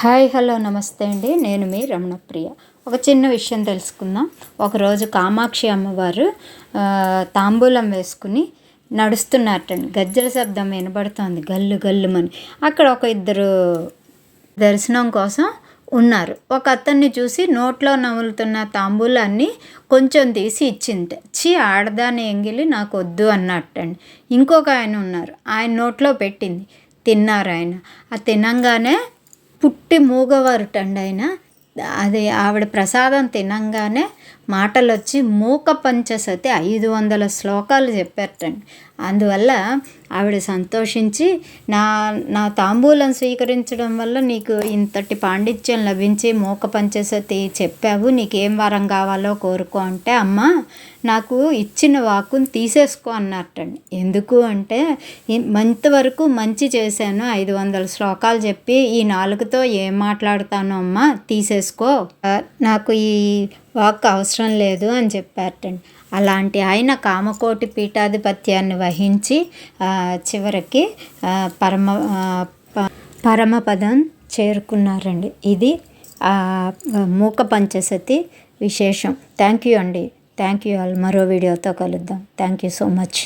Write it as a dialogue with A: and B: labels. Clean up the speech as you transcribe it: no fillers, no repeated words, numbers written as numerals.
A: Hi hello నమస్తే అండి. నేను మీ రమణప్రియ. ఒక చిన్న విషయం తెలుసుకుందాం. ఒకరోజు కామాక్షి అమ్మవారు తాంబూలం వేసుకుని నడుస్తున్నట్టండి. గజ్జల శబ్దం వినబడుతోంది గల్లు గల్లుమని. అక్కడ ఒక ఇద్దరు దర్శనం కోసం ఉన్నారు. ఒక అతన్ని చూసి నోట్లో నములుతున్న తాంబూలాన్ని కొంచెం తీసి ఇచ్చి ఆడదాని ఎంగిలి నాకు వద్దు అన్నట్టండి. ఇంకొక ఆయన ఉన్నారు, ఆయన నోట్లో పెట్టింది, తిన్నారు ఆయన. ఆ తినంగానే పుట్టి మూగవారుటండి ఆయన. అది ఆవిడ ప్రసాదం తినంగానే మాటలు వచ్చి మూక పంచసతి 500 శ్లోకాలు చెప్పారటండి. అందువల్ల ఆవిడ సంతోషించి నా తాంబూలం స్వీకరించడం వల్ల నీకు ఇంతటి పాండిత్యం లభించి మూక పంచసతి చెప్పావు, నీకేం వరం కావాలో కోరుకో అంటే, అమ్మ నాకు ఇచ్చిన వాక్కుని తీసేసుకో అన్నట్టండి. ఎందుకు అంటే, ఇంతవరకు మంచి చేశాను, 500 శ్లోకాలు చెప్పి ఈ నాలుగుతో ఏం మాట్లాడతాను అమ్మ, తీసేసుకో, నాకు ఈ వాక్ అవసరం లేదు అని చెప్పారటండి. అలాంటి ఆయన కామకోటి పీఠాధిపత్యాన్ని వహించి చివరికి పరమపదం చేరుకున్నారండి. ఇది మూక పంచసతి విశేషం. థ్యాంక్ యూ అండి. Thank you all. మరో వీడియోతో కలుద్దాం. Thank you so much.